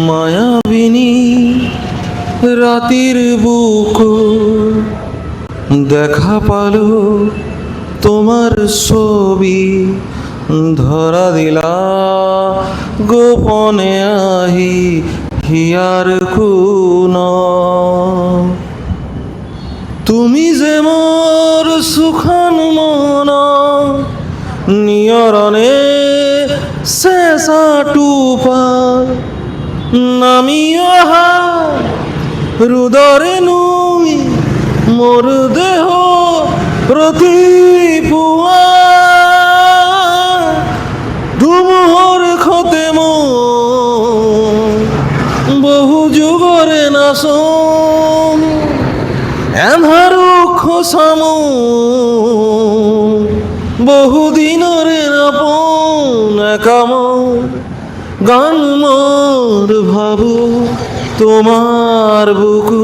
মায়াবিনী রাতের বুকু দেখা পালো তোমার ছবি ধরা দিলা গোপনে আহি হিয়ার কোন তুমি যে মোর সুখান মন নিয়রণে শেষা টুপার নামি অহা হৃদরে নুই মোর দেহ প্রতি পুয়া ধুমুহর খতে বহু যুগরে নাশম এন্ধারু খোসামু বহুদিনরে আপন কামর গান মোর ভাবু তোমার বুকু